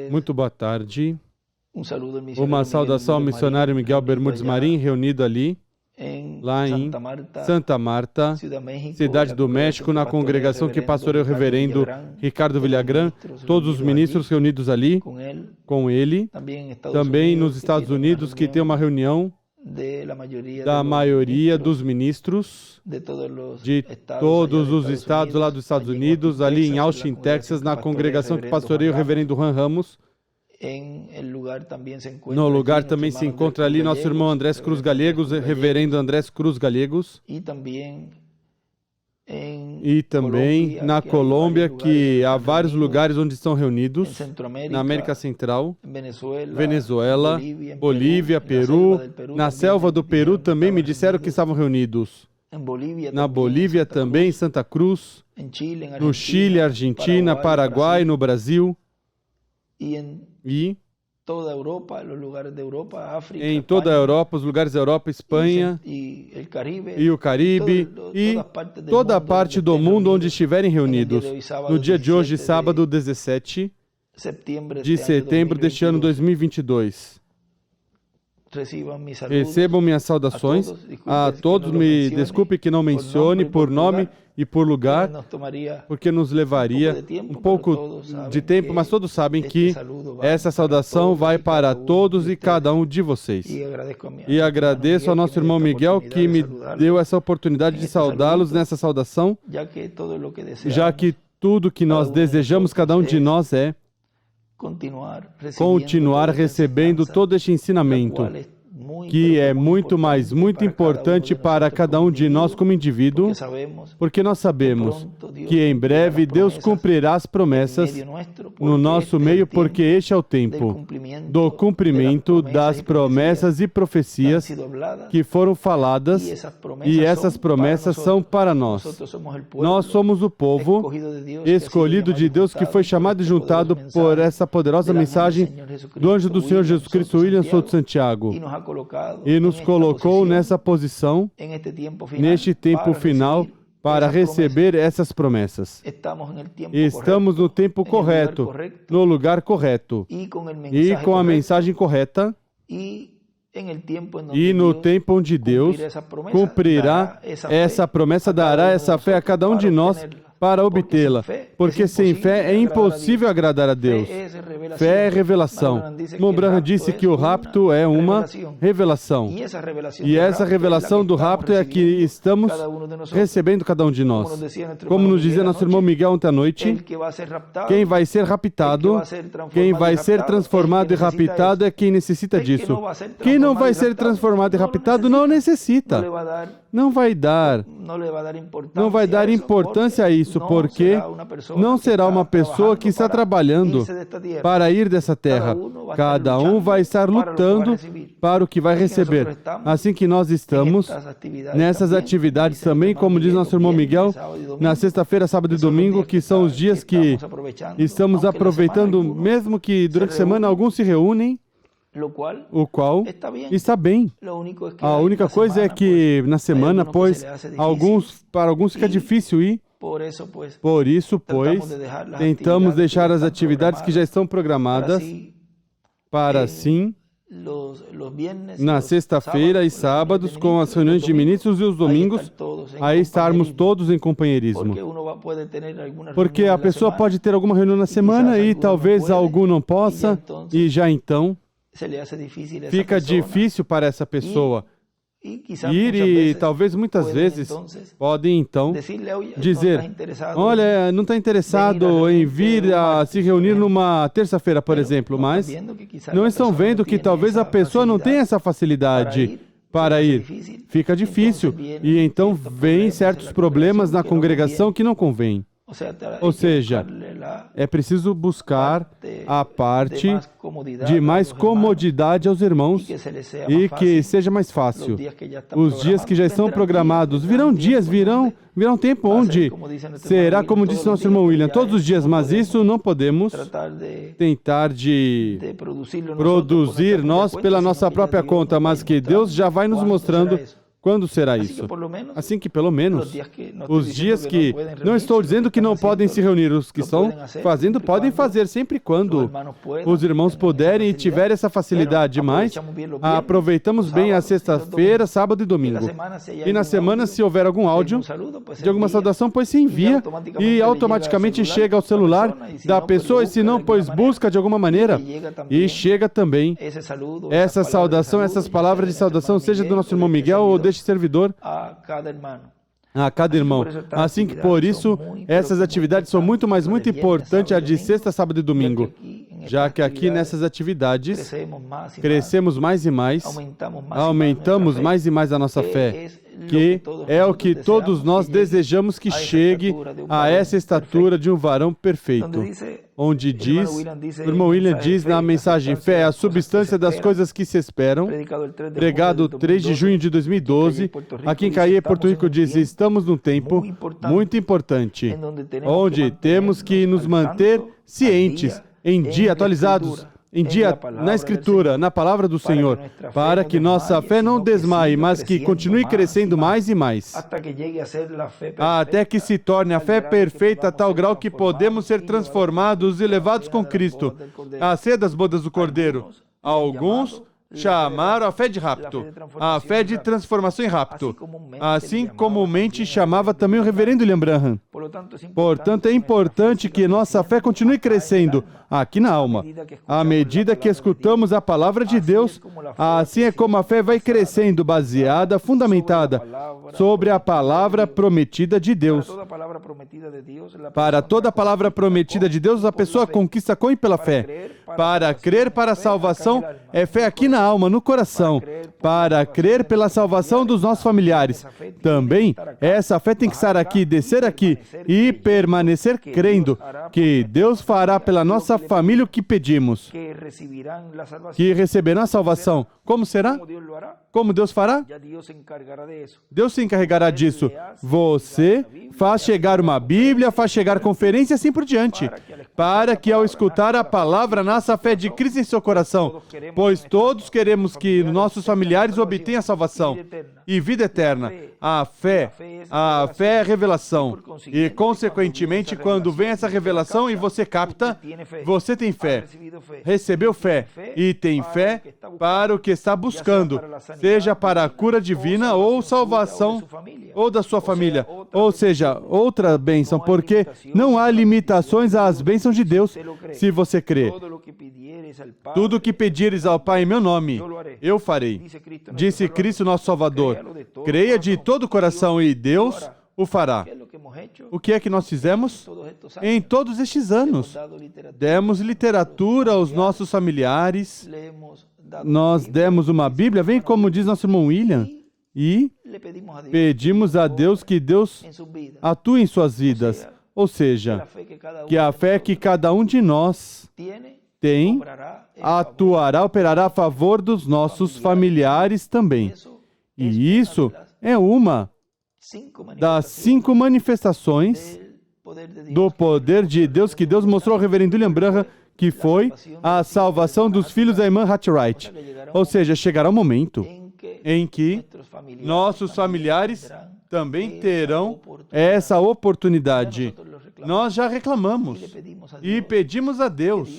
Muito boa tarde. Uma Uma saudação ao missionário Miguel Bermudes Marim, reunido ali, lá em Santa Marta, Cidade do México, na congregação que pastoreia o reverendo Ricardo Villagrán, todos os ministros reunidos ali, com ele. Também nos Estados Unidos, que tem uma reunião da maioria dos ministros de todos os estados lá dos Estados Unidos, ali em Austin, Texas, na congregação que pastoreia o reverendo Juan Ramos. No lugar também se encontra ali nosso irmão Andrés Cruz Gallegos, reverendo Andrés Cruz Gallegos. E também na Colômbia, que há vários lugares onde estão reunidos, na América Central, Venezuela, Bolívia, Peru, na selva do Peru também me disseram que estavam reunidos. Na Bolívia também, Santa Cruz, no Chile, Argentina, Paraguai, no Brasil. E em toda a Europa, os lugares da Europa, Espanha e o Caribe e toda a parte do mundo onde estiverem reunidos. No dia de hoje, sábado 17 de setembro deste ano 2022. Recebam minhas saudações a todos. Me desculpe que não mencione por nome e por lugar, porque nos levaria um pouco de tempo, mas todos sabem que essa saudação vai para todos e cada um de vocês. E agradeço ao nosso irmão Miguel que me deu essa oportunidade de saudá-los nessa saudação, já que tudo que nós desejamos, cada um de nós, é continuar recebendo todo este ensinamento, que é muito importante para cada um de nós como indivíduo, porque nós sabemos que em breve Deus cumprirá as promessas no nosso meio, porque este é o tempo do cumprimento das promessas e profecias que foram faladas, e essas promessas são para nós. Nós somos o povo escolhido de Deus, que foi chamado e juntado por essa poderosa mensagem do anjo do Senhor Jesus Cristo, William Souto Santiago, e nos colocou nessa posição, neste tempo final, para receber essas promessas. Estamos no tempo correto, no lugar correto, e com a mensagem correta, e no tempo onde Deus cumprirá essa promessa, dará essa fé a cada um de nós para obtê-la, porque sem fé é impossível agradar a Deus. Fé é revelação. Branham disse que o rapto é uma revelação. E essa revelação do rapto é a que estamos recebendo cada um de nós. Como nos dizia nosso irmão Miguel ontem à noite, quem vai ser raptado, quem vai ser transformado e raptado é quem necessita disso. Quem não vai ser transformado e raptado não necessita. Não vai dar importância a isso, porque não será uma pessoa que está trabalhando para ir dessa terra. Cada um vai estar lutando para o que vai receber. Assim que nós estamos nessas atividades também, como diz nosso irmão Miguel, na sexta-feira, sábado e domingo, que são os dias que estamos aproveitando, mesmo que durante a semana alguns se reúnem, o qual está bem. A única coisa é que na semana, pois, para alguns fica difícil ir. Por isso, pois, tentamos deixar as atividades que já estão programadas para assim, na sexta-feira e sábados, com as reuniões de ministros e os domingos, aí estarmos todos em companheirismo. Porque a pessoa pode ter alguma reunião na semana e talvez algum não possa, e já então fica difícil para essa pessoa ir, e talvez muitas vezes podem então dizer: olha, não está interessado em vir a se reunir numa terça-feira, por exemplo, mas não estão vendo que talvez a pessoa não tenha essa facilidade para ir. Fica difícil, e então vem certos problemas na congregação que não convém. Ou seja, é preciso buscar a parte de mais comodidade aos irmãos e que seja mais fácil. Os dias que já estão programados, virão tempo onde será, como disse nosso irmão William, todos os dias, mas isso não podemos tentar de produzir nós pela nossa própria conta, mas que Deus já vai nos mostrando Quando será isso? Assim que, pelo menos, os dias que... Não estou dizendo que não podem se reunir. Os que estão fazendo podem fazer sempre quando os irmãos puderem e tiverem essa facilidade. Mas aproveitamos bem a sexta-feira, sábado e domingo. E na semana, se houver algum áudio de alguma saudação, pois se envia e automaticamente chega ao celular da pessoa. E se não, pois busca de alguma maneira. E chega também essa saudação, essas palavras de saudação, seja do nosso irmão Miguel ou deste servidor, a cada irmão. Assim que, por isso, essas atividades são muito importantes, a de sexta, sábado e domingo. Já que aqui nessas atividades crescemos mais e mais, aumentamos mais e mais a nossa fé, que é o que todos nós desejamos que chegue a essa estatura de um varão perfeito. Onde diz, o irmão William diz na mensagem, fé é a substância das coisas que se esperam, pregado 3 de junho de 2012, aqui em Caí, Porto Rico, diz, estamos num tempo muito importante, onde temos que nos manter cientes, em dia, atualizados, em dia, na Escritura, na Palavra do Senhor, para que nossa fé não desmaie, mas que continue crescendo mais e mais, até que se torne a fé perfeita a tal grau que podemos ser transformados e levados com Cristo à ceia das bodas do Cordeiro. Alguns chamaram a fé de rapto, a fé de transformação em rapto, assim comumente chamava também o reverendo William Branham. Portanto, é importante que nossa fé continue crescendo aqui na alma. À medida que escutamos a palavra de Deus, assim é como a fé vai crescendo, baseada, fundamentada sobre a palavra prometida de Deus. Para toda a palavra prometida de Deus, a pessoa conquista com e pela fé. Para crer para a salvação, é fé aqui na alma, no coração. Para crer pela salvação dos nossos familiares. Também, essa fé tem que estar aqui, descer aqui e permanecer crendo que Deus fará pela nossa família o que pedimos. Que receberão a salvação. Como será? Como Deus fará? Deus se encarregará disso. Você faz chegar uma Bíblia, faz chegar conferência e assim por diante. Para que ao escutar a palavra, nasça a fé de Cristo em seu coração. Pois todos queremos que nossos familiares obtenham a salvação e vida eterna. A fé é a revelação. E, consequentemente, quando vem essa revelação e você capta, você tem fé. Recebeu fé e tem fé para o que está buscando, seja para a cura divina ou salvação ou da sua família. Ou seja, outra bênção, porque não há limitações às bênçãos de Deus se você crê. Tudo o que pedires ao Pai em meu nome, eu farei. Disse Cristo, nosso Salvador. Creia de todo o coração e Deus o fará. O que é que nós fizemos? Em todos estes anos, demos literatura aos nossos familiares, nós demos uma Bíblia, vem como diz nosso irmão William, e pedimos a Deus que Deus atue em suas vidas. Ou seja, que a fé que cada um de nós tem, atuará, operará a favor dos nossos familiares também. E isso é uma das 5 manifestações do poder de Deus que Deus mostrou ao reverendo William Branham, que foi a salvação dos filhos da irmã Hatchright. Ou seja, chegará um momento em que nossos familiares também terão essa oportunidade. Nós já reclamamos e pedimos a Deus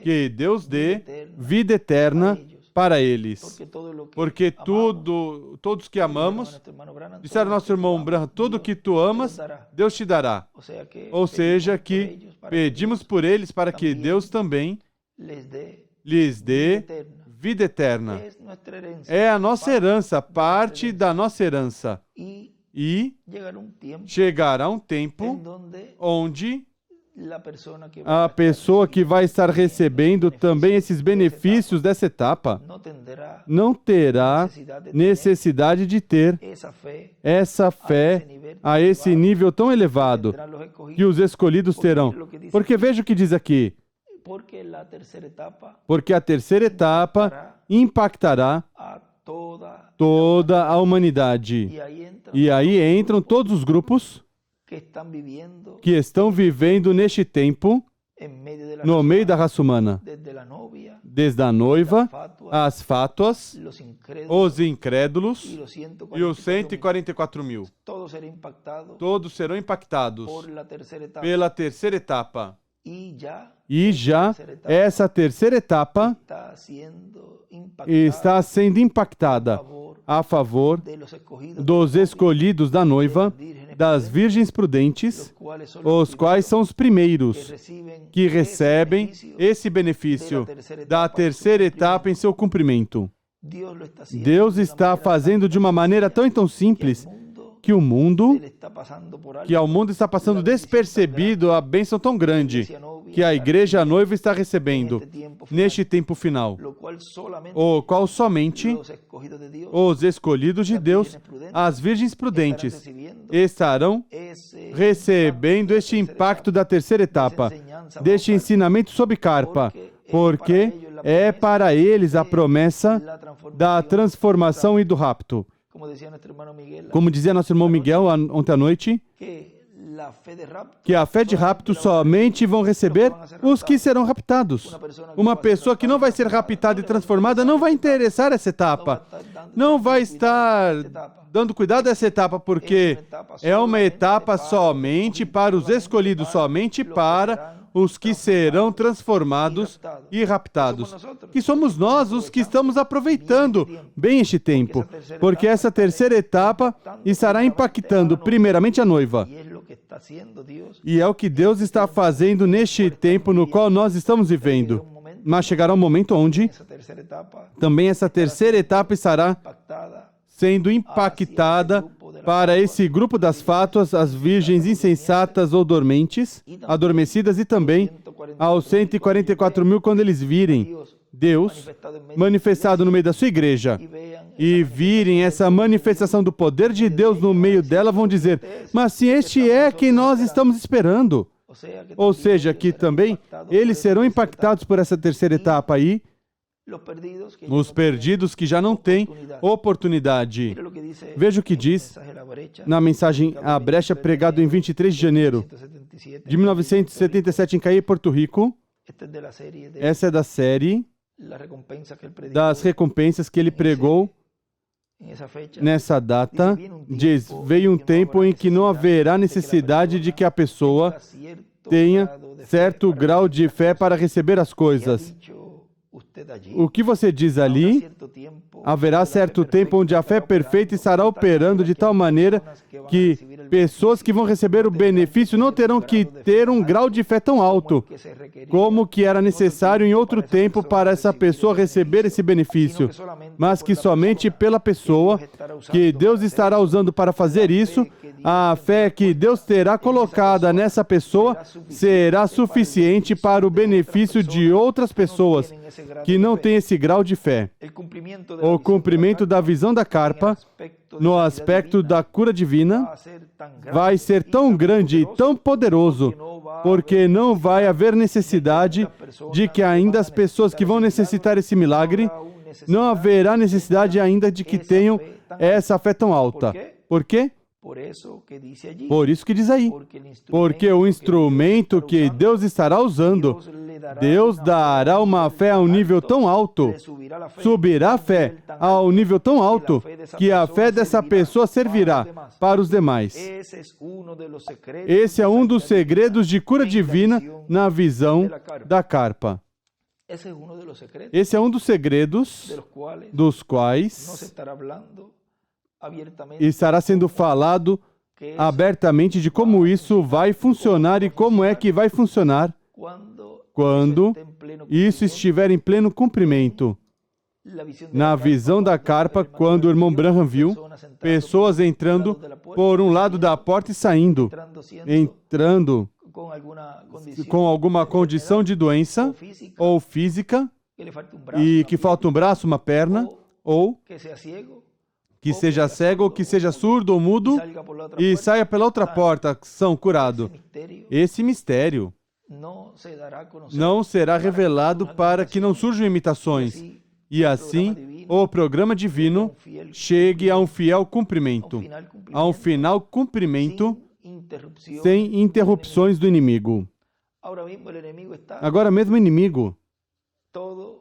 que Deus dê vida eterna para eles. Porque todos que amamos, disseram nosso irmão Branham, tudo que tu amas, Deus te dará. Ou seja, que pedimos por eles para que Deus também lhes dê vida eterna. É a nossa herança, parte da nossa herança. E chegará um tempo onde a pessoa que vai estar recebendo também esses benefícios dessa etapa não terá necessidade de ter essa fé a esse nível tão elevado que os escolhidos terão. Porque veja o que diz aqui. Porque a terceira etapa impactará toda a humanidade. E aí entram todos os grupos que estão vivendo neste tempo no meio da raça humana, desde a noiva as fátuas, os incrédulos e os 144.000. Todos serão impactados pela terceira etapa. E já essa terceira etapa está sendo impactada a favor dos escolhidos da noiva, das virgens prudentes, os quais são os primeiros que recebem esse benefício da terceira etapa em seu cumprimento. Deus está fazendo de uma maneira tão e tão simples que ao mundo está passando despercebido a bênção tão grande que a igreja noiva está recebendo neste tempo final, o qual somente os escolhidos de Deus, as virgens prudentes, estarão recebendo este impacto da terceira etapa, deste ensinamento sobre carpa, porque é para eles a promessa da transformação e do rapto. Como dizia nosso irmão Miguel ontem à noite, que a fé de rapto somente vão receber os que serão raptados. Uma pessoa que não vai ser raptada e transformada não vai interessar essa etapa. Não vai estar dando cuidado a essa etapa, porque é uma etapa somente para os escolhidos, somente para os que serão transformados e raptados. Que somos nós os que estamos aproveitando bem este tempo, porque essa terceira etapa estará impactando primeiramente a noiva. E é o que Deus está fazendo neste tempo no qual nós estamos vivendo. Mas chegará um momento onde também essa terceira etapa estará sendo impactada para esse grupo das fátuas, as virgens insensatas ou dormentes, adormecidas, e também aos 144.000 quando eles virem Deus manifestado no meio da sua igreja e virem essa manifestação do poder de Deus no meio dela, vão dizer: mas se este é quem nós estamos esperando. Ou seja, que também eles serão impactados por essa terceira etapa aí, os perdidos que já não têm oportunidade. Veja o que diz na mensagem A Brecha, pregado em 23 de janeiro de 1977 em Caí, Porto Rico. Essa é da série das recompensas que ele pregou nessa data. Diz: veio um tempo em que não haverá necessidade de que a pessoa tenha certo grau de fé para receber as coisas. O que você diz ali? Haverá certo tempo onde a fé perfeita estará operando de tal maneira que pessoas que vão receber o benefício não terão que ter um grau de fé tão alto como que era necessário em outro tempo para essa pessoa receber esse benefício, mas que somente pela pessoa que Deus estará usando para fazer isso, a fé que Deus terá colocada nessa pessoa será suficiente para o benefício de outras pessoas que não têm esse grau de fé. O cumprimento da visão da carpa no aspecto da cura divina vai ser tão grande e tão poderoso, porque não vai haver necessidade de que ainda as pessoas que vão necessitar esse milagre, não haverá necessidade ainda de que tenham essa fé tão alta. Por quê? Por isso que diz aí. Porque o instrumento que Deus estará usando, Deus dará uma fé a um nível tão alto, subirá a fé a um nível tão alto, que a fé dessa pessoa servirá para os demais. Esse é um dos segredos de cura divina na visão da carpa. Esse é um dos segredos dos quais estará sendo falado abertamente de como isso vai funcionar e como é que vai funcionar quando isso estiver em pleno cumprimento. Na visão da carpa, quando o irmão Branham viu pessoas entrando por um lado da porta e saindo, entrando com alguma condição de doença ou física, e que falta um braço, uma perna, ou que seja cego, ou que seja surdo ou mudo, e saia pela outra porta, são curados. Esse mistério não será revelado para que não surjam imitações, e assim o programa divino chegue a um fiel cumprimento, a um final cumprimento, sem interrupções do inimigo. Agora mesmo o inimigo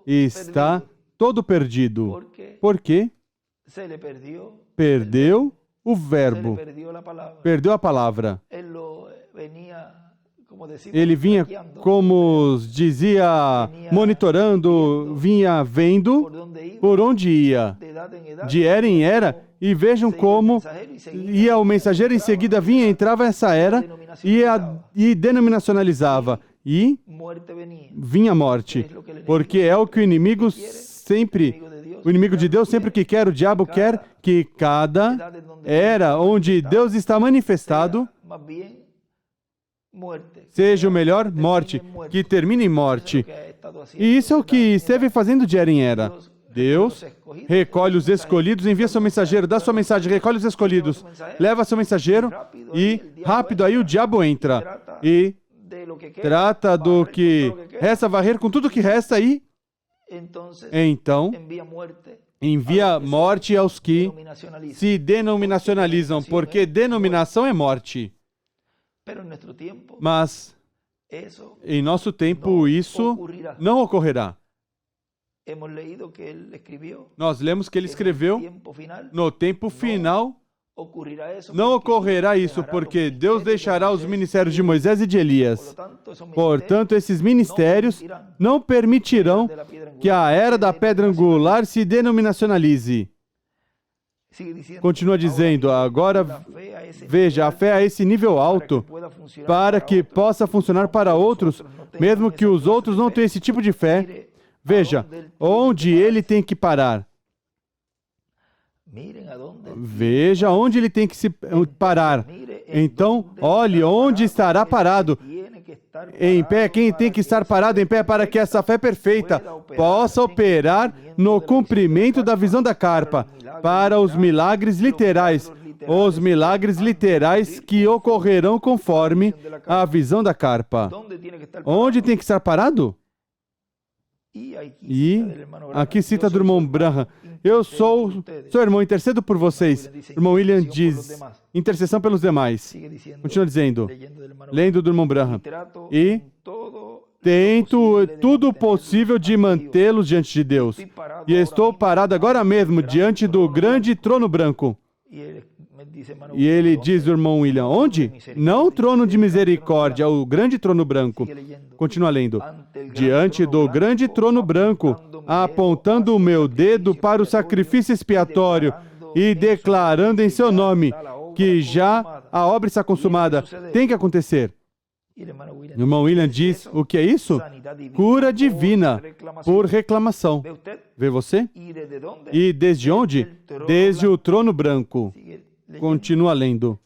está todo perdido. Por quê? Perdeu o verbo, perdeu a palavra. Ele vinha, como dizia, monitorando, vinha vendo por onde ia, de era em era, e vejam como ia o mensageiro, em seguida vinha, entrava essa era e denominacionalizava, e vinha a morte, porque é o que o inimigo sempre, o inimigo de Deus, sempre que quer, o diabo quer que cada era onde Deus está manifestado seja o melhor, morte, que termine em morte. E isso é o que esteve fazendo de era em era. Deus recolhe os escolhidos, envia seu mensageiro, dá sua mensagem, recolhe os escolhidos, leva seu mensageiro e rápido aí o diabo entra e trata do que resta, varrer com tudo que resta e então envia morte aos que se denominacionalizam, porque denominação é morte. Mas, em nosso tempo, isso não ocorrerá. Nós lemos que ele escreveu, no tempo final, não ocorrerá isso, porque Deus deixará os ministérios de Moisés e de Elias. Portanto, esses ministérios não permitirão que a era da pedra angular se denominacionalize. Continua dizendo, agora veja, a fé a esse nível alto, para que possa funcionar para outros, mesmo que os outros não tenham esse tipo de fé. Veja, onde ele tem que parar. Veja onde ele tem que se parar. Então, olhe onde estará parado. Em pé, quem tem que estar parado em pé para que essa fé perfeita possa operar no cumprimento da visão da carpa, para os milagres literais que ocorrerão conforme a visão da carpa. Onde tem que estar parado? E aqui cita do irmão Branham, eu sou seu irmão, intercedo por vocês. O irmão William diz, intercessão pelos demais. Continua dizendo, lendo do irmão Branham, e tento tudo o possível de mantê-los diante de Deus. E estou parado agora mesmo diante do grande trono branco. E ele diz, o irmão William, onde? Não o trono de misericórdia, o grande trono branco. Continua lendo. Diante do grande trono branco, apontando o meu dedo para o sacrifício expiatório e declarando em seu nome que já a obra está consumada. Tem que acontecer. O irmão William diz, o que é isso? Cura divina por reclamação. Vê você? E desde onde? Desde o trono branco. Continua lendo.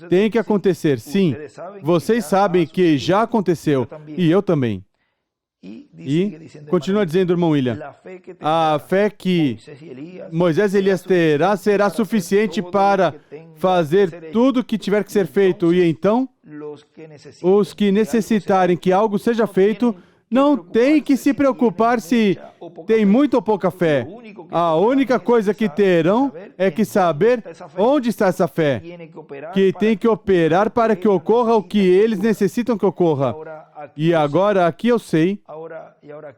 Tem que acontecer, sim. Vocês sabem que já aconteceu, e eu também. E continua dizendo, irmão William, a fé que Moisés e Elias terá será suficiente para fazer tudo o que tiver que ser feito. E então, os que necessitarem que algo seja feito, não tem que se preocupar se tem muita ou pouca fé. A única coisa que terão é que saber onde está essa fé, que tem que operar para que ocorra o que eles necessitam que ocorra. E agora, aqui eu sei,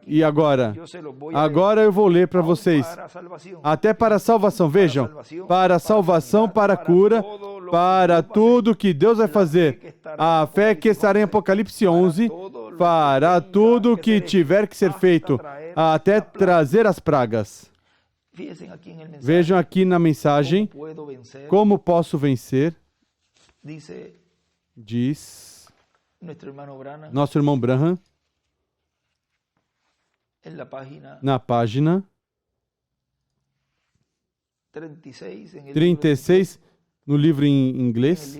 e agora eu vou ler para vocês, até para a salvação, vejam, para a salvação, para a cura, para tudo que Deus vai fazer. A fé que estará em Apocalipse 11 fará tudo o que tiver que ser feito, até trazer as pragas. Vejam aqui na mensagem, como posso vencer, diz nosso irmão Branham, na página 36, no livro em inglês,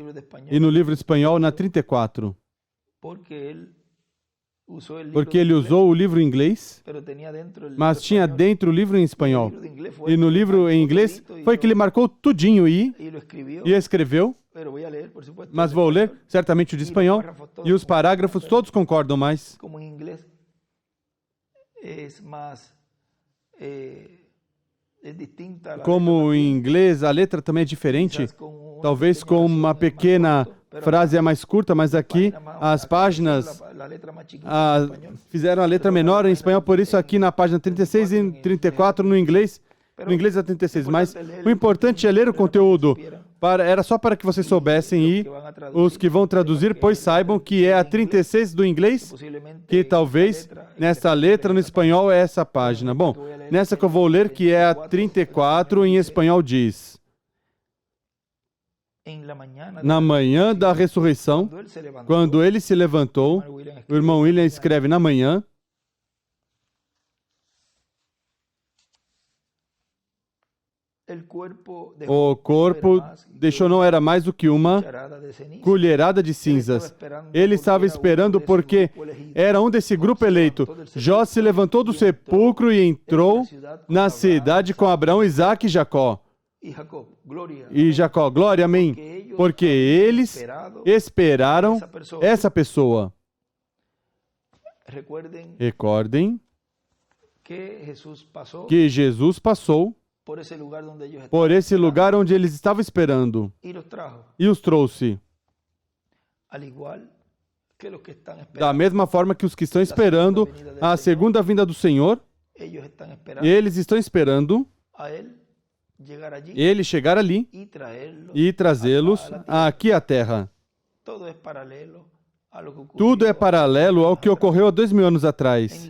e no livro espanhol, na 34. Porque ele usou o livro em inglês, mas tinha dentro o livro em espanhol. E no livro em inglês foi que ele marcou tudinho e escreveu. Mas vou ler, certamente o de espanhol, e os parágrafos todos concordam mais. Como em inglês a letra também é diferente, talvez com uma pequena frase é mais curta, mas aqui as páginas fizeram a letra menor em espanhol, por isso aqui na página 36 e 34 no inglês é 36, mas o importante é ler o conteúdo. Era só para que vocês soubessem e os que vão traduzir, pois saibam que é a 36 do inglês, que talvez nessa letra no espanhol é essa página. Bom, nessa que eu vou ler, que é a 34, em espanhol diz: na manhã da ressurreição, quando ele se levantou, o irmão William escreve na manhã, o corpo deixou não era mais do que uma colherada de cinzas. Ele estava esperando porque era um desse grupo eleito. Jó se levantou do sepulcro e entrou na cidade com Abraão, Isaque e Jacó. E Jacó, glória, amém. Porque eles esperaram essa pessoa. Recordem que Jesus passou por esse lugar onde eles estavam esperando e os trouxe. Da mesma forma que os que estão esperando a segunda vinda do Senhor, eles estão esperando ele chegar ali e trazê-los aqui à Terra. Tudo é paralelo ao que ocorreu há 2000 anos atrás,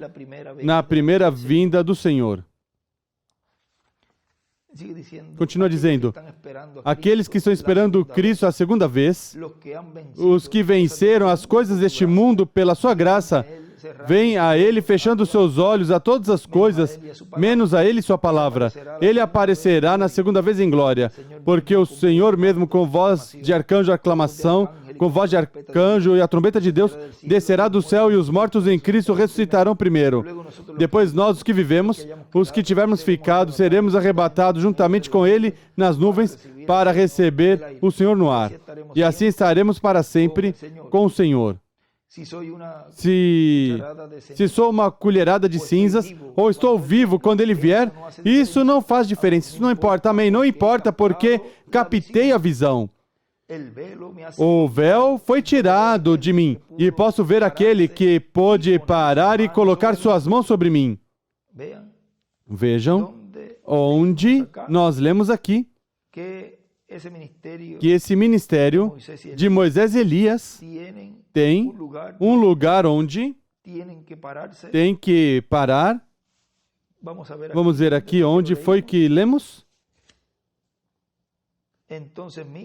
na primeira vinda do Senhor. Continua dizendo, aqueles que estão esperando Cristo a segunda vez, os que venceram as coisas deste mundo pela sua graça, vêm a Ele fechando seus olhos a todas as coisas, menos a Ele e sua palavra. Ele aparecerá na segunda vez em glória, porque o Senhor mesmo, com voz de arcanjo, aclamação, com voz de arcanjo e a trombeta de Deus, descerá do céu e os mortos em Cristo ressuscitarão primeiro. Depois nós, os que vivemos, os que tivermos ficado, seremos arrebatados juntamente com Ele nas nuvens para receber o Senhor no ar. E assim estaremos para sempre com o Senhor. Se sou uma colherada de cinzas, ou estou vivo quando Ele vier, isso não faz diferença, isso não importa, amém? Não importa porque captei a visão. O véu foi tirado de mim, e posso ver aquele que pôde parar e colocar suas mãos sobre mim. Vejam onde nós lemos aqui que esse ministério de Moisés e Elias tem um lugar onde tem que parar. Vamos ver aqui onde foi que lemos.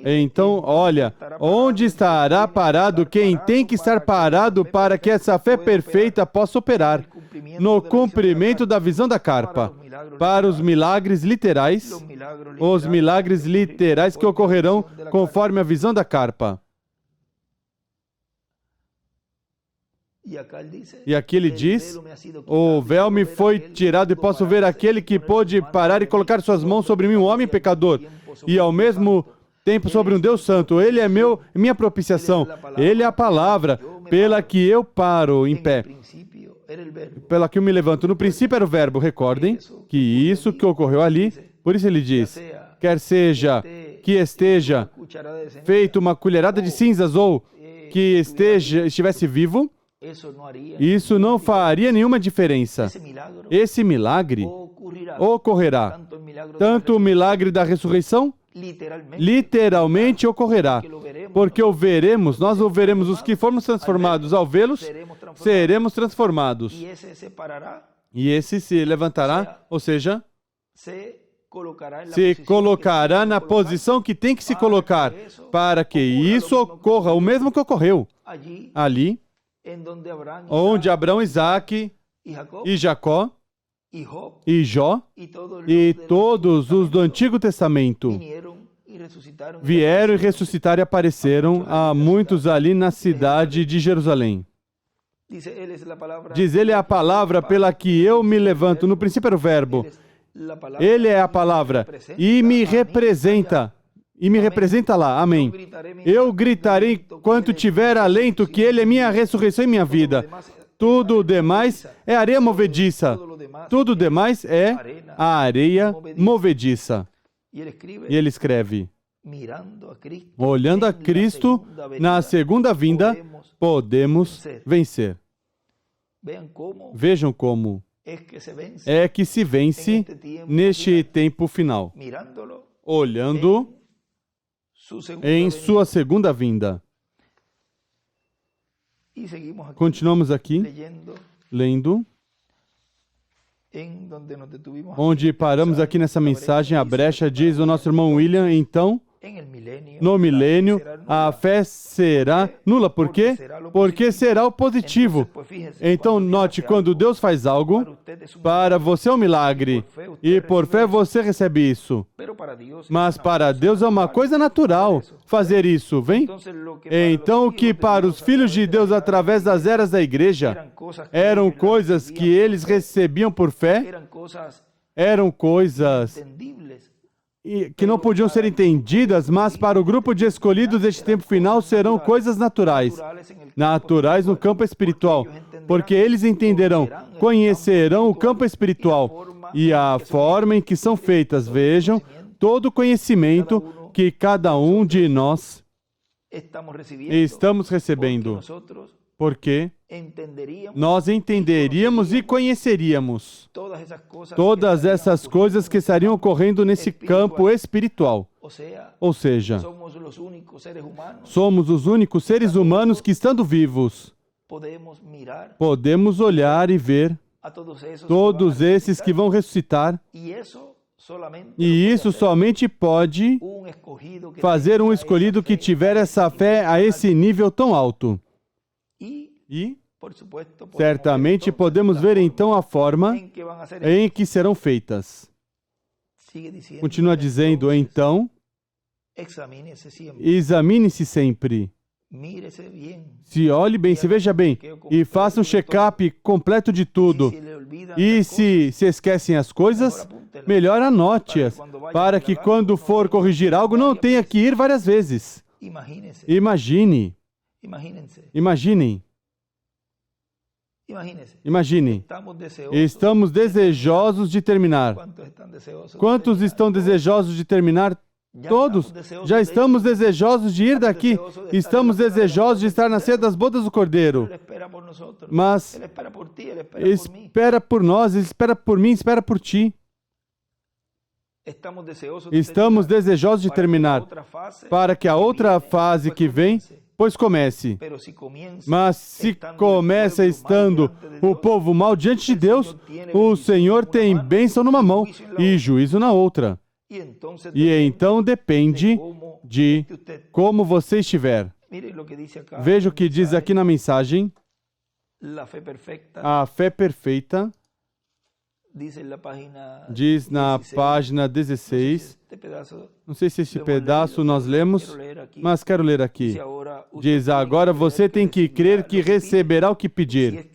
Então, olha, onde estará parado quem tem que estar parado para que essa fé perfeita possa operar? No cumprimento da visão da carpa, para os milagres literais, que ocorrerão conforme a visão da carpa. E aqui ele diz, o véu me foi tirado e posso ver aquele que pôde parar e colocar suas mãos sobre mim, um homem pecador, e ao mesmo tempo sobre um Deus santo. Ele é minha propiciação, Ele é a palavra pela que eu paro em pé, pela que eu me levanto. No princípio era o verbo, recordem que isso que ocorreu ali, por isso ele diz, quer seja que esteja feito uma colherada de cinzas ou que estivesse vivo, isso não faria nenhuma diferença. Esse milagre ocorrerá. Tanto o milagre da ressurreição, literalmente ocorrerá. Porque nós o veremos, os que formos transformados ao vê-los, seremos transformados. E esse se levantará, ou seja, se colocará na posição que tem que se colocar, para que isso ocorra, o mesmo que ocorreu ali, onde Abraão, Isaque e Jacó e Jó e todos os do Antigo Testamento vieram e ressuscitaram e apareceram a muitos ali na cidade de Jerusalém. Diz, Ele é a palavra pela que eu me levanto. No princípio era o verbo. Ele é a palavra e me representa. E me representa lá, amém. Eu gritarei enquanto tiver alento que Ele é minha ressurreição e minha vida. Tudo o demais é areia movediça. Tudo o demais é a areia movediça. E ele escreve, olhando a Cristo na segunda vinda, podemos vencer. Vejam como é que se vence neste tempo final, olhando em sua segunda vinda. Continuamos aqui, lendo, onde paramos aqui nessa mensagem, a brecha, diz o nosso irmão William, então, no milênio, a fé será nula. Por quê? Porque será o positivo. Então, note, quando Deus faz algo, para você é um milagre, e por fé você recebe isso. Mas para Deus é uma coisa natural fazer isso, vem? Então, o que para os filhos de Deus, através das eras da igreja, eram coisas que eles recebiam por fé, eram coisas que não podiam ser entendidas, mas para o grupo de escolhidos deste tempo final serão coisas naturais. Naturais no campo espiritual, porque eles entenderão, conhecerão o campo espiritual e a forma em que são feitas. Vejam, todo o conhecimento que cada um de nós estamos recebendo, porque nós entenderíamos e conheceríamos todas essas coisas que estariam ocorrendo nesse campo espiritual. Ou seja, somos os únicos seres humanos que, estando vivos, podemos olhar e ver todos esses que vão ressuscitar, e isso somente pode fazer um escolhido que tiver essa fé a esse nível tão alto. E, certamente, podemos ver então a forma em que serão feitas. Continua dizendo, então, examine-se sempre. Se olhe bem, se veja bem, e faça um check-up completo de tudo. E se esquecem as coisas, melhor anote-as, para que quando for corrigir algo, não tenha que ir várias vezes. Imaginem. Estamos desejosos de terminar. Quantos estão desejosos de terminar? Todos. Já estamos desejosos de ir daqui. Estamos desejosos de estar na ceia das bodas do Cordeiro. Mas espera por nós, espera por mim, espera por ti. Estamos desejosos de terminar, para que a outra fase que vem, pois comece. Mas se começa estando o povo mal diante de Deus, o Senhor tem bênção numa mão e juízo na outra. E então depende de como você estiver. Veja o que diz aqui na mensagem. A fé perfeita, diz na página 16, não sei se esse pedaço nós lemos, mas quero ler aqui. Diz, agora você tem que crer que receberá o que pedir.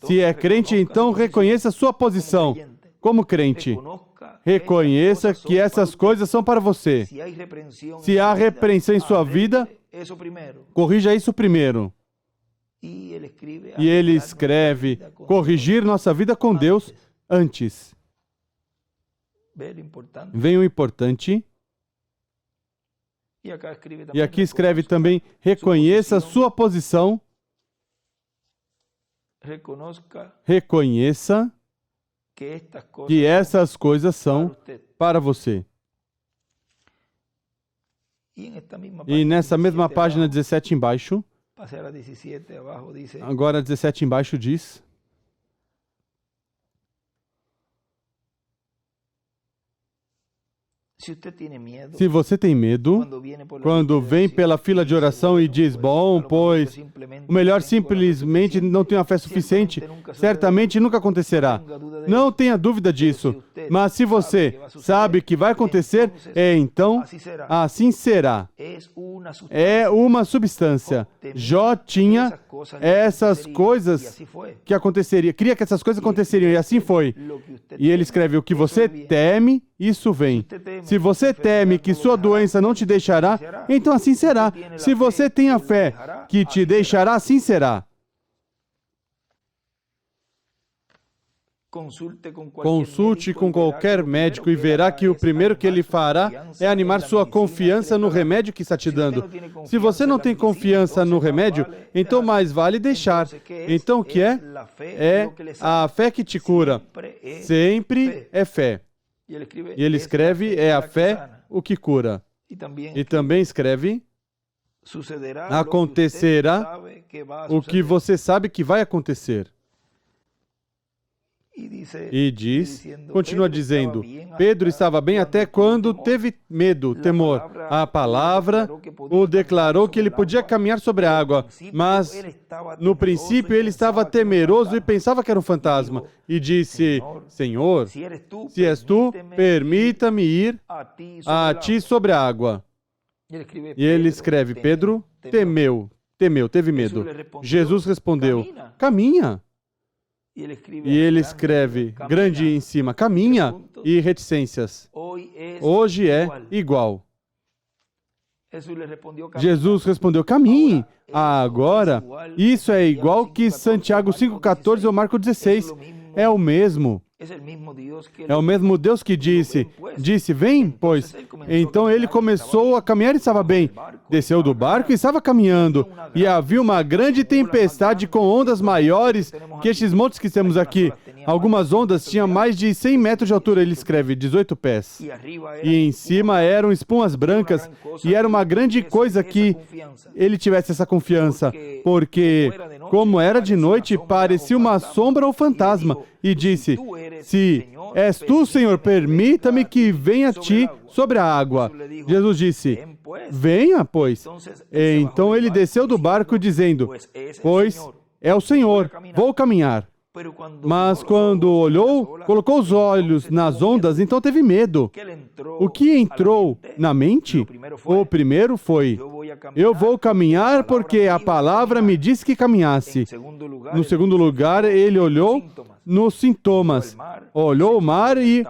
Se é crente, então reconheça a sua posição como crente. Reconheça que essas coisas são para você. Se há repreensão em sua vida, corrija isso primeiro. E ele escreve, corrigir nossa vida com Deus antes. Vem o importante. E aqui escreve também, reconheça a sua posição. Reconheça que essas coisas são para você. E nessa mesma página 17 embaixo, agora 17 embaixo diz, se você tem medo, quando vem pela fila de oração e diz, bom, pois, o melhor simplesmente não tem a fé suficiente, certamente nunca acontecerá. Não tenha dúvida disso. Mas se você sabe que vai acontecer, então, assim será. É uma substância. Jó tinha essas coisas que aconteceriam, queria que essas coisas aconteceriam, e assim foi. E ele escreve, o que você teme, isso vem. Se você teme que sua doença não te deixará, então assim será. Se você tem a fé que te deixará, assim será. Consulte com qualquer médico e verá que o primeiro que ele fará é animar sua confiança no remédio que está te dando. Se você não tem confiança no remédio, então mais vale deixar. Então o que é? É a fé que te cura. Sempre é fé. E ele escreve, é a fé o que cura. E também escreve, acontecerá o que você sabe que vai acontecer. E diz, continua dizendo, Pedro estava bem até quando teve medo, temor. A palavra o declarou que ele podia caminhar sobre a água, mas no princípio ele estava temeroso e pensava que era um fantasma. E disse, Senhor, se és tu, permita-me ir a ti sobre a água. E ele escreve, Pedro teve medo. Jesus respondeu, caminha. E ele escreve, grande em cima, caminha, e reticências. Hoje é igual. Jesus respondeu, caminhe. Agora, isso é igual que Santiago 5,14 ou Marcos 16. É o mesmo. É o mesmo Deus que disse, vem, pois. Então ele começou a caminhar e estava bem. Desceu do barco e estava caminhando. E havia uma grande tempestade com ondas maiores que estes montes que temos aqui. Algumas ondas tinham mais de 100 metros de altura, ele escreve, 18 pés. E em cima eram espumas brancas, e era uma grande coisa que ele tivesse essa confiança, porque, como era de noite, parecia uma sombra ou fantasma. E disse, se és tu, Senhor, permita-me que venha a ti sobre a água. Jesus disse, venha, pois. Então ele desceu do barco dizendo, pois é o Senhor, vou caminhar. Mas quando olhou, colocou os olhos nas ondas, então teve medo. O que entrou na mente? O primeiro foi, eu vou caminhar porque a palavra me disse que caminhasse. No segundo lugar, ele olhou nos sintomas. Olhou o mar e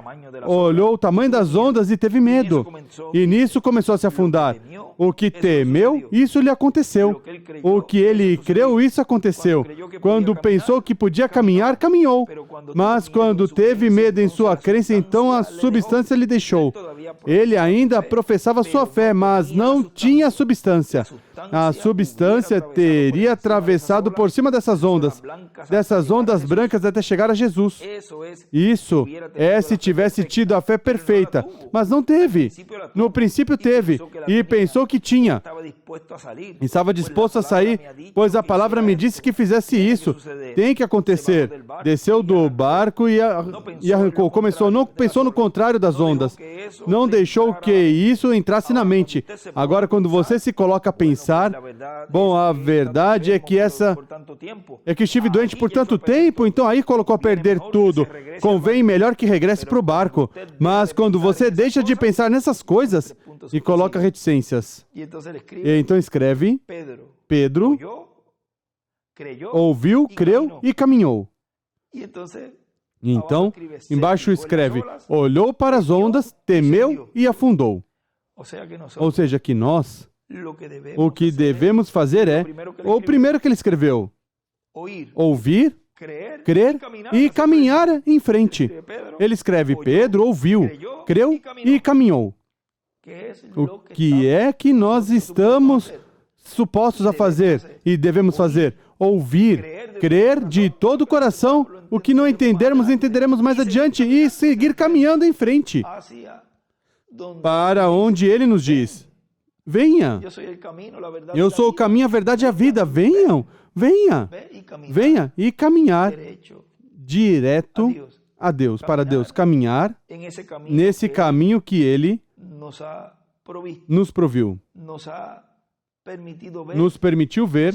olhou o tamanho das ondas e teve medo. E nisso começou a se afundar. O que temeu, isso lhe aconteceu. O que ele creu, isso aconteceu. Quando pensou que podia caminhar, caminhou. Mas quando teve medo em sua crença, então a substância lhe deixou. Ele ainda professava sua fé, mas não tinha substância. A substância teria atravessado por cima dessas ondas brancas até chegar a Jesus. Isso é se tivesse tido a fé perfeita, mas não teve. No princípio teve, e pensou que tinha. Estava disposto a sair, pois a palavra me disse que fizesse isso. Tem que acontecer. Desceu do barco e arrancou. Não pensou no contrário das ondas. Não deixou que isso entrasse na mente. Agora, quando você se coloca a pensar, bom, a verdade é que estive doente por tanto tempo, então aí colocou a perder tudo. Convém melhor que regresse para o barco. Mas quando você deixa de pensar nessas coisas e coloca reticências. E então escreve, Pedro ouviu, creu e caminhou. E então, embaixo escreve, olhou para as ondas, temeu e afundou. Ou seja, que nós, o que devemos fazer é, o primeiro que ele escreveu, ouvir, crer e caminhar em frente. Ele escreve, Pedro ouviu, creu e caminhou. O que é que nós estamos supostos a fazer e devemos fazer? Ouvir, crer de todo o coração, o que não entendermos, entenderemos mais adiante e seguir caminhando em frente para onde ele nos diz. Venha. Eu sou o caminho, a verdade e a vida. Venham. Venha e caminhar direto a Deus, para Deus. Caminhar nesse caminho que Ele nos proviu. Nos permitiu ver,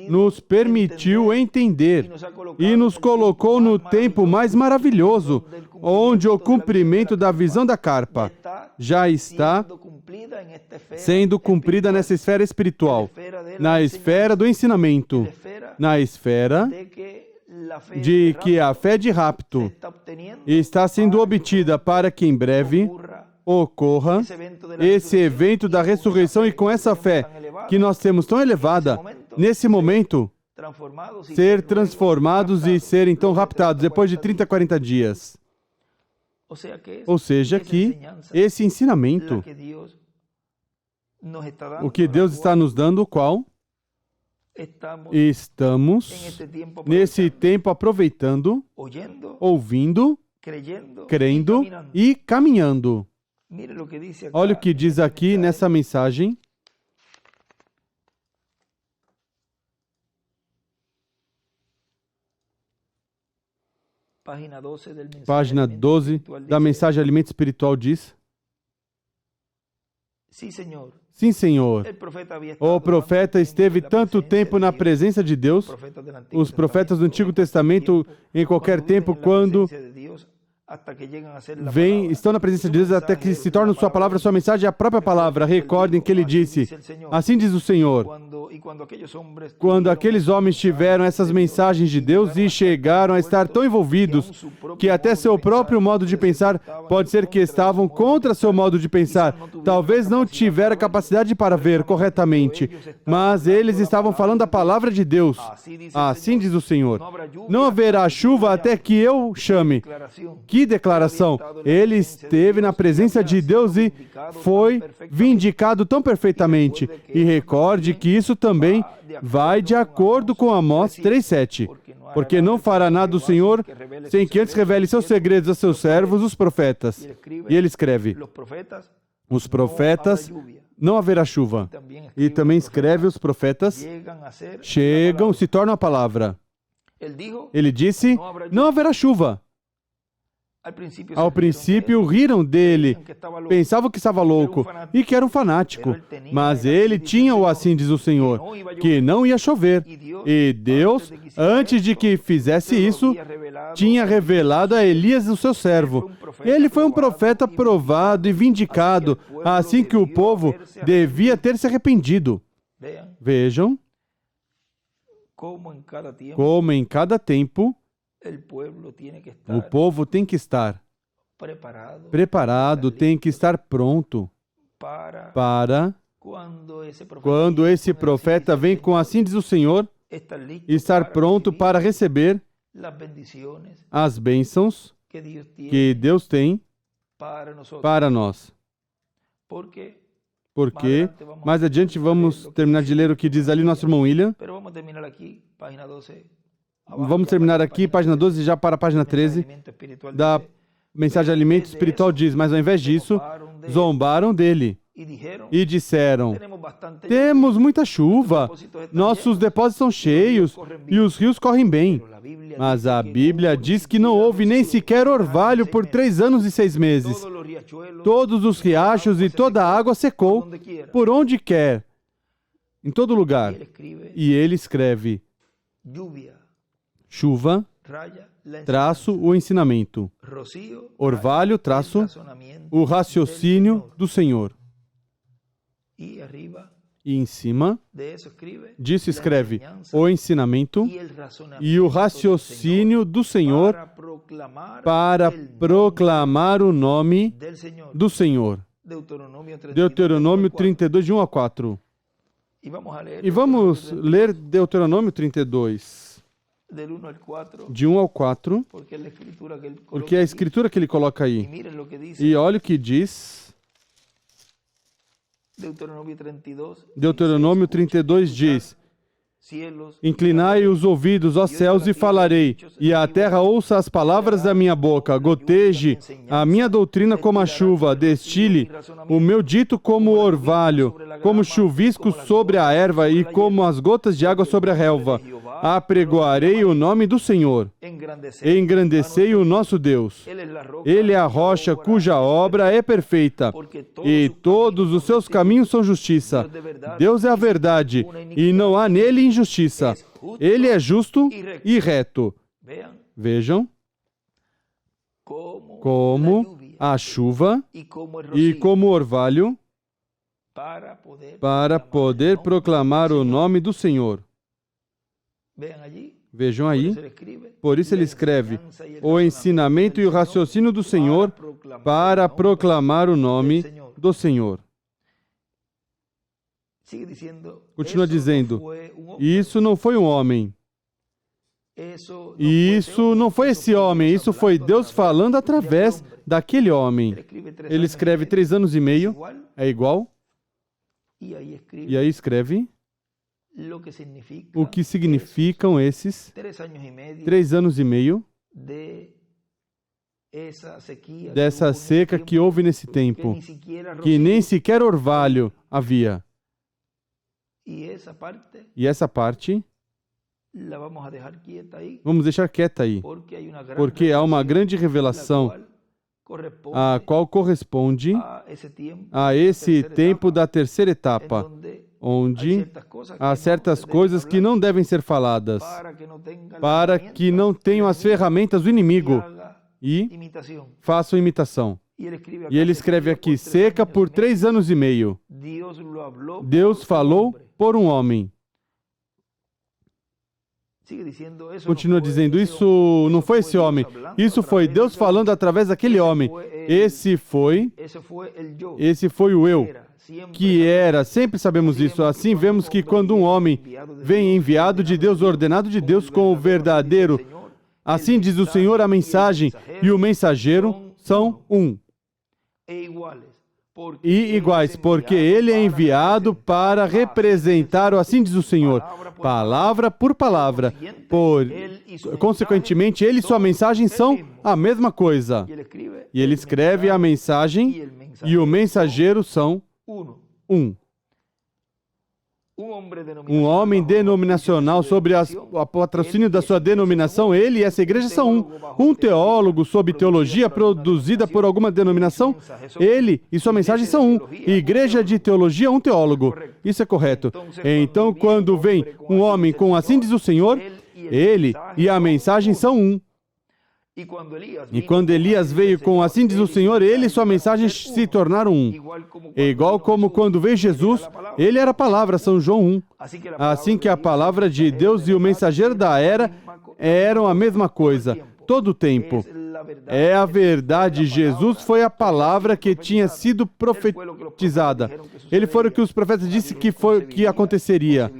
nos permitiu entender e nos colocou no tempo mais maravilhoso, onde o cumprimento da visão da carpa já está sendo cumprida nessa esfera espiritual, na esfera do ensinamento, na esfera de que a fé de rapto está sendo obtida para que em breve ocorra esse evento da ressurreição, e com essa fé que nós temos tão elevada, nesse momento, ser transformados e ser então raptados depois de 30, 40 dias. Ou seja, que esse ensinamento, o que Deus está nos dando, o qual estamos nesse tempo aproveitando, ouvindo, crendo e caminhando. Olha o que diz aqui nessa mensagem. Página 12 da mensagem Alimento Espiritual diz: Sim, Senhor. O profeta esteve tanto tempo na presença de Deus, os profetas do Antigo Testamento, em qualquer tempo, quando estão na presença de Deus até que se tornam sua palavra, sua mensagem, a própria palavra. Recordem que ele disse: assim diz o Senhor. Quando aqueles homens tiveram essas mensagens de Deus e chegaram a estar tão envolvidos que até seu próprio modo de pensar, pode ser que estavam contra seu modo de pensar, talvez não tiveram capacidade para ver corretamente, mas eles estavam falando a palavra de Deus. Assim diz o Senhor: não haverá chuva até que eu chame. Que declaração! Ele esteve na presença de Deus e foi vindicado tão perfeitamente. E recorde que isso também vai de acordo com Amós 3:7. Porque não fará nada o Senhor sem que antes revele seus segredos a seus servos, os profetas. E ele escreve: os profetas, não haverá chuva. E também escreve: os profetas chegam, se tornam a palavra. Ele disse: não haverá chuva. Ao princípio riram dele, pensavam que estava louco e que era um fanático, mas ele tinha o assim diz o Senhor, que não ia chover. E Deus, antes de que fizesse isso, tinha revelado a Elias, o seu servo. Ele foi um profeta provado e vindicado, assim que o povo devia ter se arrependido. Vejam como em cada tempo o povo tem que estar preparado, tem que estar pronto para, quando esse profeta vem com assim diz o Senhor, estar pronto para receber as bênçãos que Deus tem para nós. Porque mais adiante vamos terminar de ler o que diz ali nosso irmão William. Vamos terminar aqui, página 12, já para a página 13, da mensagem Alimento Espiritual diz: mas ao invés disso, zombaram dele e disseram: temos muita chuva, nossos depósitos são cheios e os rios correm bem. Mas a Bíblia diz que não houve nem sequer orvalho por 3 anos e 6 meses. Todos os riachos e toda a água secou, por onde quer, em todo lugar. E ele escreve: chuva, traço, o ensinamento. Orvalho, traço, o raciocínio do Senhor. E em cima disso escreve o ensinamento e o raciocínio do Senhor para proclamar o nome do Senhor. Deuteronômio 32, de 1 a 4. E vamos ler Deuteronômio 32. De 1 ao 4, porque é a escritura que ele coloca aí. E olha o que diz. Deuteronômio 32 diz: inclinai os ouvidos, ó céus, e falarei, e a terra ouça as palavras da minha boca, goteje a minha doutrina como a chuva, destile o meu dito como o orvalho, como chuvisco sobre a erva e como as gotas de água sobre a relva. Apregoarei o nome do Senhor, engrandecei o nosso Deus. Ele é a rocha cuja obra é perfeita, e todos os seus caminhos são justiça. Deus é a verdade, e não há nele injustiça. Ele é justo e reto. Vejam como a chuva e como o orvalho para poder proclamar o nome do Senhor. Vejam aí, por isso ele escreve o ensinamento e o raciocínio do Senhor para proclamar o nome do Senhor. Continua dizendo, isso não foi um homem. Isso não foi esse homem, isso foi Deus falando através daquele homem. Ele escreve 3 anos e meio, é igual. E aí escreve o que significam esses 3 anos e meio dessa seca que houve nesse tempo, que nem sequer orvalho havia. E essa parte vamos deixar quieta aí, porque há uma grande revelação a qual corresponde a esse tempo da terceira etapa, onde há certas coisas que não devem ser faladas, para que não tenham as ferramentas do inimigo e façam imitação. E ele escreve aqui, seca por 3 anos e meio. Deus falou por um homem. Continua dizendo, isso não foi esse homem, isso foi Deus falando através daquele homem. Esse foi o eu, que era, sempre sabemos isso. Assim vemos que quando um homem vem enviado de Deus, ordenado de Deus com o verdadeiro, assim diz o Senhor, a mensagem e o mensageiro são um. E iguais, porque ele é enviado para representar o assim diz o Senhor, palavra por palavra. Consequentemente, ele e sua mensagem são a mesma coisa. E ele escreve a mensagem e o mensageiro são um. Um homem denominacional sobre o patrocínio da sua denominação, ele e essa igreja são um. Um teólogo sob teologia produzida por alguma denominação, ele e sua mensagem são um. Igreja de teologia, um teólogo. Isso é correto. Então, quando vem um homem com assim diz o Senhor, ele e a mensagem são um. E quando Elias veio com assim diz o Senhor, ele e sua mensagem se tornaram um. É igual como quando veio Jesus, ele era a palavra, São João 1. Assim que a palavra de Deus e o mensageiro da era eram a mesma coisa, todo o tempo. É a verdade, Jesus foi a palavra que tinha sido profetizada. Ele foi o que os profetas disseram que aconteceria.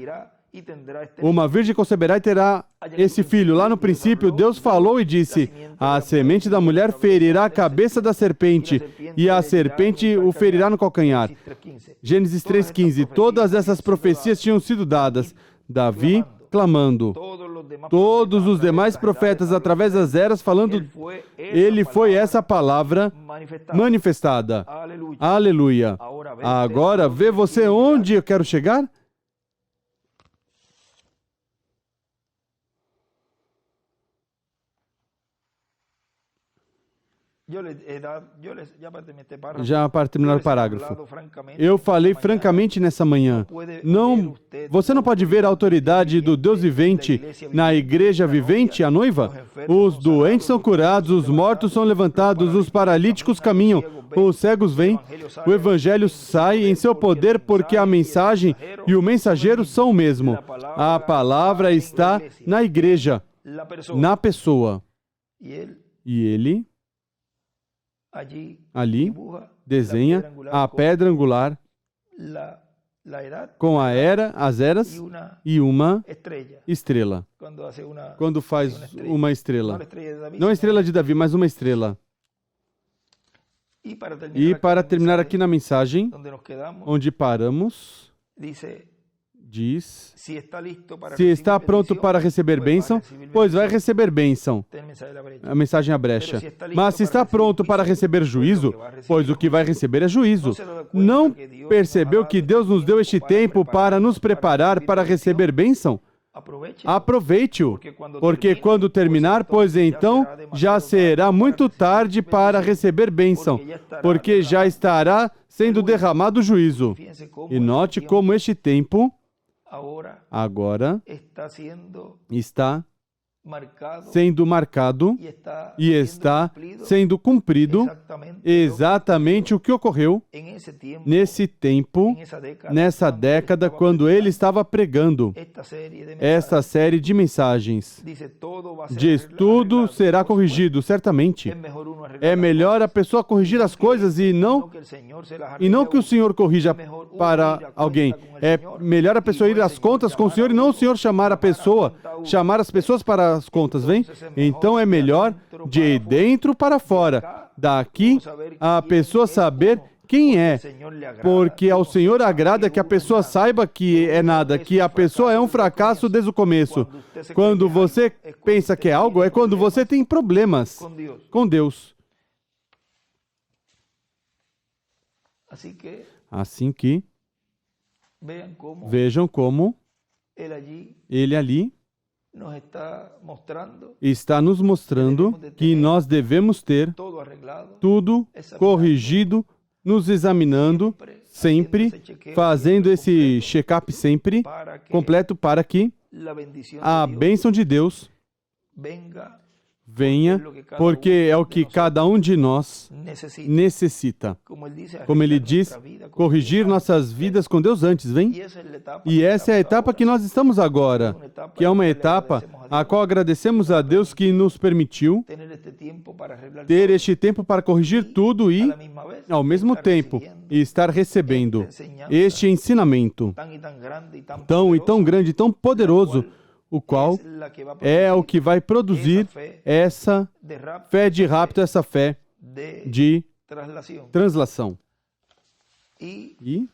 Uma virgem conceberá e terá esse filho. Lá no princípio, Deus falou e disse, a semente da mulher ferirá a cabeça da serpente, e a serpente o ferirá no calcanhar. Gênesis 3,15. Todas essas profecias tinham sido dadas. Davi clamando. Todos os demais profetas, através das eras, falando, ele foi essa palavra manifestada. Aleluia. Agora, vê você onde eu quero chegar? Já para terminar o parágrafo. Eu falei francamente nessa manhã. Você não pode ver a autoridade do Deus vivente na igreja vivente, a noiva? Os doentes são curados, os mortos são levantados, os paralíticos caminham, os cegos vêm. O evangelho sai em seu poder porque a mensagem e o mensageiro são o mesmo. A palavra está na igreja, na pessoa. E ele ali desenha a pedra angular com a era, as eras e uma estrela. Quando faz uma estrela. Não a estrela de Davi, mas uma estrela. E para terminar aqui na mensagem, onde paramos, diz, se está pronto para receber bênção, pois vai receber bênção. A mensagem é a brecha. Mas se está pronto para receber juízo, pois o que vai receber é juízo. Não percebeu que Deus nos deu este tempo para nos preparar para receber bênção? Aproveite-o, porque quando terminar, pois então já será muito tarde para receber bênção, porque já estará sendo derramado o juízo. E note como este tempo agora está sendo marcado e está sendo cumprido exatamente o que ocorreu nesse tempo, nessa década, quando ele estava pregando esta série de mensagens. Diz, tudo será corrigido, certamente. É melhor a pessoa corrigir as coisas e não que o Senhor corrija para alguém. É melhor a pessoa ir às contas com o Senhor e não o Senhor chamar as pessoas para as contas, vem? Então é melhor de dentro para fora. Daqui a pessoa saber quem é, porque ao Senhor agrada que a pessoa saiba que é nada, que a pessoa é um fracasso desde o começo. Quando você pensa que é algo, é quando você tem problemas com Deus. Assim que vejam como ele ali está nos mostrando que nós devemos ter tudo corrigido, nos examinando sempre, fazendo esse check-up sempre, completo, para que a bênção de Deus venha, porque é o que cada um de nós necessita. Como ele diz, corrigir nossas vidas com Deus antes, vem? E essa é a etapa que nós estamos agora, que é uma etapa a qual agradecemos a Deus que nos permitiu ter este tempo para corrigir tudo e, ao mesmo tempo, estar recebendo este ensinamento tão e tão grande, tão poderoso, o qual é o que vai produzir essa fé de rapto, essa fé de translação. E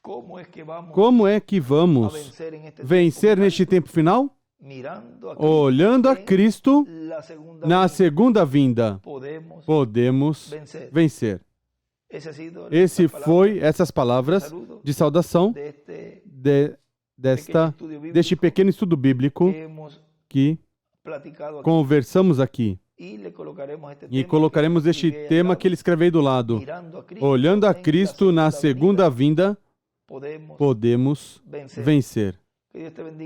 como é que vamos vencer neste tempo final? Olhando a Cristo na segunda vinda, podemos vencer. Essas palavras de saudação deste pequeno estudo bíblico que conversamos aqui. E colocaremos este tema que ele escreveu do lado. Olhando a Cristo na segunda vinda, podemos vencer.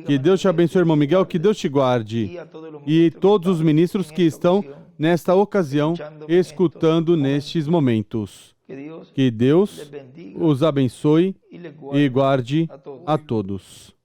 Que Deus te abençoe, irmão Miguel, que Deus te guarde. E todos os ministros que estão nesta ocasião escutando nestes momentos. Que Deus os abençoe e guarde a todos.